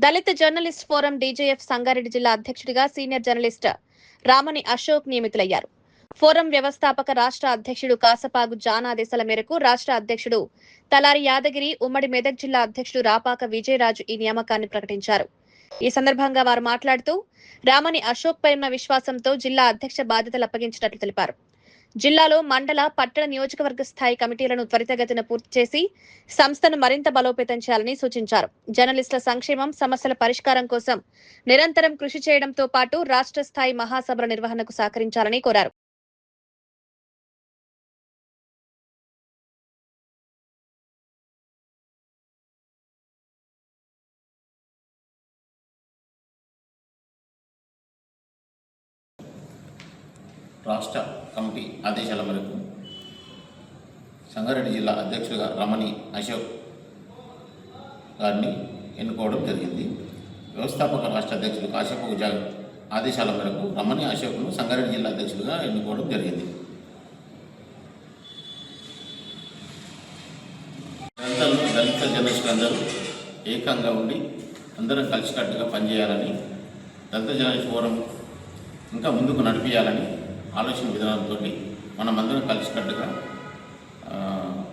దళిత journalist forum DJF Sangareddy జిల్లా అధ్యక్షుడిగా senior journalist రామని అశోక్ నియమితులయ్యారు. ఫోరం వ్యవస్థాపక రాష్ట్ర అధ్యక్షుడు కాసపాగు జాన్ ఆదేశాల మేరకు రాష్ట్ర అధ్యక్షుడు తలారి యాదగిరి, ఉమ్మడి మెదక్ జిల్లా అధ్యక్షుడు రాపాక విజయరాజు ఈ నియామకాన్ని ప్రకటించారు. ఈ సందర్భంగా వారు మాట్లాడుతూ రామని అశోక్ పై ఉన్న విశ్వాసంతో జిల్లా అధ్యక్ష బాధ్యతలు అప్పగించినట్లు తెలిపారు. జిల్లాలో మండల, పట్టణ, నియోజకవర్గ స్థాయి కమిటీలను త్వరితగతిన పూర్తి చేసి సంస్థను మరింత బలోపేతం చేయాలని సూచించారు. జర్నలిస్టుల సంక్షేమం, సమస్యల పరిష్కారం కోసం నిరంతరం కృషి చేయడంతో పాటు రాష్ట్ర స్థాయి మహాసభల నిర్వహణకు సహకరించాలని కోరారు. రాష్ట్ర కమిటీ ఆదేశాల మేరకు సంగారెడ్డి జిల్లా అధ్యక్షుడిగా రమణి అశోక్ గారిని ఎన్నుకోవడం జరిగింది. వ్యవస్థాపక రాష్ట్ర అధ్యక్షుడు కాశపాగు జాన్ ఆదేశాల మేరకు రమణి అశోక్ను సంగారెడ్డి జిల్లా అధ్యక్షుడిగా ఎన్నుకోవడం జరిగింది. దళిత జర్నలిస్టులందరూ ఏకంగా ఉండి అందరం కలిసికట్టుగా పనిచేయాలని, దళిత జర్నలిస్ట్ ఫోరం ఇంకా ముందుకు నడిపించాలని ఆలోచన విధానంతో మనమందరం కలిసికట్టుగా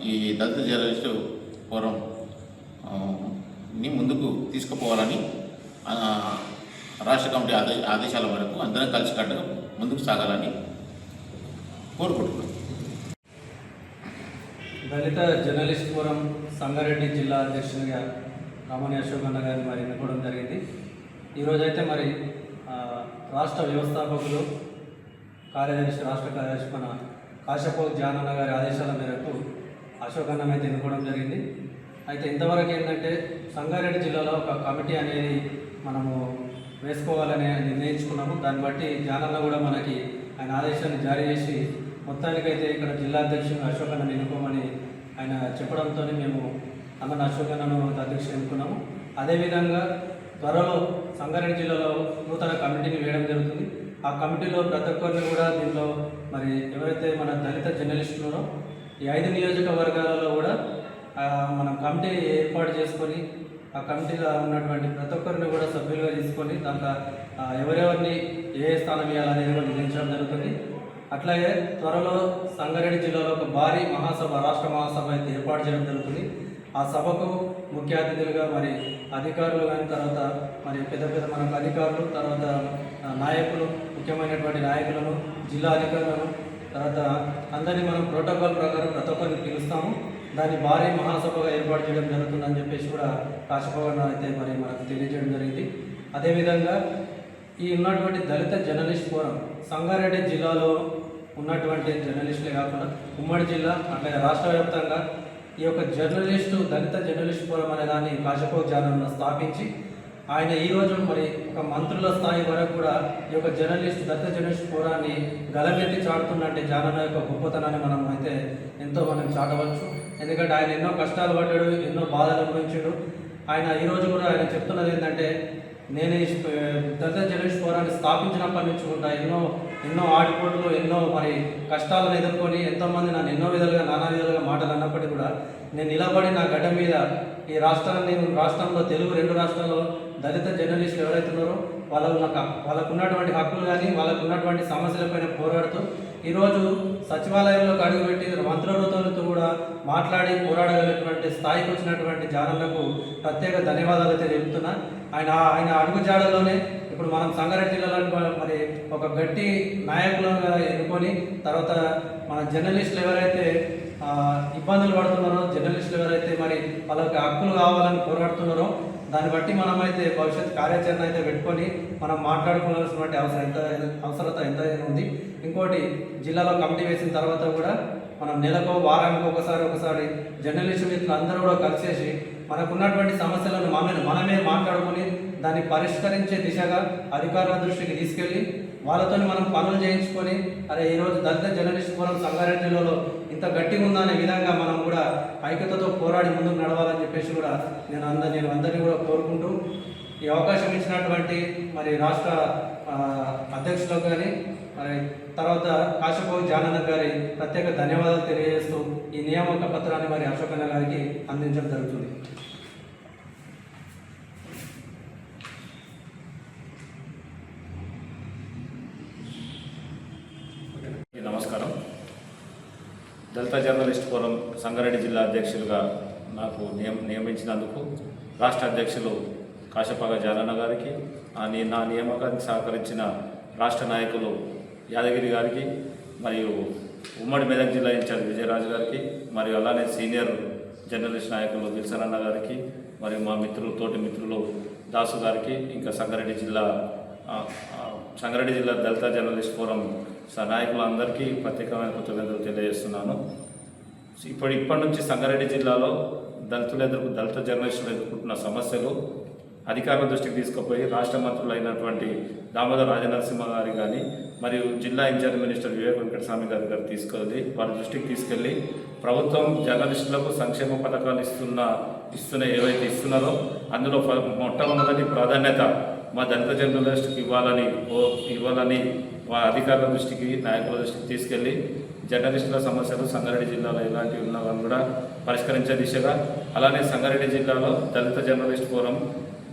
ఈ దళిత జర్నలిస్టు ఫోరంని ముందుకు తీసుకుపోవాలని రాష్ట్ర కమిటీ ఆదేశాల మేరకు అందరం కలిసికట్టుగా ముందుకు సాగాలని కోరుకుంటున్నాం. దళిత జర్నలిస్ట్ ఫోరం సంగారెడ్డి జిల్లా అధ్యక్షునిగా రామని అశోక్ అన్న గారిని మరి ఎన్నుకోవడం జరిగింది. ఈరోజైతే మరి రాష్ట్ర వ్యవస్థాపకులు రాష్ట్ర కార్యదర్శి మన కాశపాగు జాన్ అన్న గారి ఆదేశాల మేరకు అశోక్ అన్న అయితే ఎన్నుకోవడం జరిగింది. అయితే ఇంతవరకు ఏంటంటే సంగారెడ్డి జిల్లాలో ఒక కమిటీ అనేది మనము వేసుకోవాలని నిర్ణయించుకున్నాము. దాన్ని బట్టి జాన్ అన్న కూడా మనకి ఆయన ఆదేశాన్ని జారీ చేసి మొత్తానికైతే ఇక్కడ జిల్లా అధ్యక్షుడు అశోక్ అన్నను ఎన్నుకోమని ఆయన చెప్పడంతో మేము అన్న అశోక్ అన్నను అధ్యక్షుడు ఎన్నుకున్నాము. అదేవిధంగా త్వరలో సంగారెడ్డి జిల్లాలో నూతన కమిటీని వేయడం జరుగుతుంది. ఆ కమిటీలో ప్రతి ఒక్కరిని కూడా దీంట్లో మరి ఎవరైతే మన దళిత జర్నలిస్టులో ఈ 5 నియోజకవర్గాలలో కూడా మనం కమిటీ ఏర్పాటు చేసుకొని ఆ కమిటీలో ఉన్నటువంటి ప్రతి ఒక్కరిని కూడా సభ్యులుగా తీసుకొని దాంట్లో ఎవరెవరిని ఏ స్థానం ఇవ్వాలనేది కూడా నిర్ణయించడం జరుగుతుంది. అట్లాగే త్వరలో సంగారెడ్డి జిల్లాలో ఒక భారీ మహాసభ, రాష్ట్ర మహాసభ అయితే ఏర్పాటు చేయడం జరుగుతుంది. ఆ సభకు ముఖ్య అతిథులుగా మరి అధికారులు కానీ, తర్వాత మరి పెద్ద మనకు అధికారులు, తర్వాత నాయకులు, ముఖ్యమైనటువంటి నాయకులను, జిల్లా అధికారులను, తర్వాత అందరినీ మనం ప్రోటోకాల్ ప్రకారం ప్రతి ఒక్కరిని పిలుస్తాము. దాన్ని భారీ మహాసభగా ఏర్పాటు చేయడం జరుగుతుందని చెప్పేసి కూడా కాశపాగు అయితే మరి మనకు తెలియజేయడం జరిగింది. అదేవిధంగా ఈ ఉన్నటువంటి దళిత జర్నలిస్ట్ ఫోరం సంగారెడ్డి జిల్లాలో ఉన్నటువంటి జర్నలిస్టులే కాకుండా ఉమ్మడి జిల్లా అట్లాగే రాష్ట్ర వ్యాప్తంగా ఈ యొక్క దళిత జర్నలిస్ట్ ఫోరం అనే దాన్ని కాశపాగు జాన్ అన్న స్థాపించి ఆయన ఈరోజు మరి ఒక మంత్రుల స్థాయి వరకు కూడా ఈ యొక్క దళిత జర్నలిస్ట్ ఫోరాన్ని గలమెత్తి చాటుతున్నట్టే జాన్ అన్న యొక్క గొప్పతనాన్ని మనం అయితే ఎంతో మనం చాటవచ్చు. ఎందుకంటే ఆయన ఎన్నో కష్టాలు పడ్డాడు, ఎన్నో బాధలు అనుభవించాడు. ఆయన ఈరోజు కూడా ఆయన చెప్తున్నది ఏంటంటే, నేను ఈ దళిత జర్నలిస్ట్ ఫోరాన్ని స్థాపించినప్పటి నుంచి కూడా ఎన్నో ఆడిపోట్లు, ఎన్నో మరి కష్టాలను ఎదుర్కొని ఎంతోమంది నన్ను ఎన్నో విధాలుగా, నానా విధాలుగా మాటలు అన్నప్పటికీ కూడా నేను నిలబడి నా గడ్డ మీద ఈ రాష్ట్రంలో తెలుగు 2 రాష్ట్రాల్లో దళిత జర్నలిస్టులు ఎవరైతే ఉన్నారో వాళ్ళకు ఉన్నటువంటి హక్కులు కానీ, వాళ్ళకు ఉన్నటువంటి సమస్యలపైన పోరాడుతూ ఈరోజు సచివాలయంలోకి అడుగుపెట్టి మంత్రులతో కూడా మాట్లాడి పోరాడగలిగినటువంటి స్థాయికి వచ్చినటువంటి జానన్నకు ప్రత్యేక ధన్యవాదాలు అయితే చెబుతున్నా. ఆయన అడుగుజాడలోనే ఇప్పుడు మనం సంగారెడ్డి జిల్లాలో మరి ఒక గట్టి నాయకులను ఎన్నుకొని, తర్వాత మన జర్నలిస్టులు ఎవరైతే ఇబ్బందులు పడుతున్నారో, జర్నలిస్టులు ఎవరైతే మరి వాళ్ళకి హక్కులు కావాలని పోరాడుతున్నారో, దాన్ని బట్టి మనమైతే భవిష్యత్ కార్యాచరణ అయితే పెట్టుకొని మనం మాట్లాడుకోవాల్సినటువంటి అవసరత ఎంతైనా ఉంది. ఇంకోటి, జిల్లాలో కమిటీ వేసిన తర్వాత కూడా మనం నెలకు, వారానికి ఒకసారి జర్నలిస్టు మిత్రులు అందరూ కూడా కలిసేసి మనకున్నటువంటి సమస్యలను మనమే మాట్లాడుకొని దాన్ని పరిష్కరించే దిశగా అధికారుల దృష్టికి తీసుకెళ్ళి వాళ్ళతో మనం పనులు చేయించుకొని, అరే ఈరోజు దళిత జర్నలిస్ట్ ఫోరం సంగారెడ్డి జిల్లాలో ఇంత గట్టిగా ఉందనే విధంగా మనం కూడా ఐక్యతతో పోరాడి ముందుకు నడవాలని చెప్పేసి కూడా నేను అందరినీ కూడా కోరుకుంటూ, ఈ అవకాశం ఇచ్చినటువంటి మరి రాష్ట్ర అధ్యక్షులకు కానీ, మరి తర్వాత కాశపాగు జాన్ అన్న గారి ప్రత్యేక ధన్యవాదాలు తెలియజేస్తూ ఈ నియామక పత్రాన్ని మరి అశోక్ అన్న గారికి అందించడం జరుగుతుంది. నమస్కారం. దళిత జర్నలిస్ట్ ఫోరం సంగారెడ్డి జిల్లా అధ్యక్షులుగా నాకు నియమించినందుకు రాష్ట్ర అధ్యక్షులు కాశపాగ జానన్న గారికి, నా నియామకానికి సహకరించిన రాష్ట్ర నాయకులు యాదగిరి గారికి, మరియు ఉమ్మడి మెదక్ జిల్లా ఇన్ఛార్జ్ విజయరాజు గారికి, మరియు అలానే సీనియర్ జర్నలిస్ట్ నాయకులు విల్సన్ అన్న గారికి, మరియు మా తోటి మిత్రులు దాసు గారికి, ఇంకా సంగారెడ్డి జిల్లా దళిత జర్నలిస్ట్ ఫోరం నాయకులందరికీ ప్రత్యేకమైన కృతజ్ఞతలు తెలియజేస్తున్నాను. ఇప్పటి నుంచి సంగారెడ్డి జిల్లాలో దళిత జర్నలిస్టులు ఎదుర్కొంటున్న సమస్యలు అధికారుల దృష్టికి తీసుకుపోయి రాష్ట్ర మంత్రులైనటువంటి దామోదర్ రాజనరసింహ గారి కానీ, మరియు జిల్లా ఇన్ఛార్జ్ మినిస్టర్ వివేక్ వెంకటస్వామి గారి తీసుకెళ్ళి వారి దృష్టికి తీసుకెళ్ళి ప్రభుత్వం జర్నలిస్టులకు సంక్షేమ పథకాలు ఏవైతే ఇస్తున్నారో అందులో మొట్టమొదటి ప్రాధాన్యత మా దళిత జర్నలిస్టుకి ఇవ్వాలని అధికారుల దృష్టికి, నాయకుల దృష్టికి తీసుకెళ్ళి జర్నలిస్టుల సమస్యలు సంగారెడ్డి జిల్లాలో ఎలాంటివి ఉన్నాయని కూడా పరిష్కరించే దిశగా, అలానే సంగారెడ్డి జిల్లాలో దళిత జర్నలిస్ట్ ఫోరం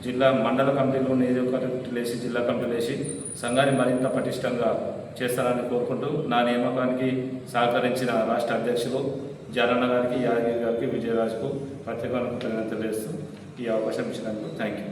జిల్లా మండల కమిటీలు, నియోజకవర్గాలు వేసి జిల్లా కమిటీలు వేసి సంఘాన్ని మరింత పటిష్టంగా చేస్తారని కోరుకుంటూ నా నియామకానికి సహకరించిన రాష్ట్ర అధ్యక్షులు జానన్న గారికి, యాదగిరి గారికి, విజయరాజుకు ప్రత్యేకమైన కృతజ్ఞతలు తెలియజేస్తూ ఈ అవకాశం ఇచ్చినందుకు థ్యాంక్ యూ.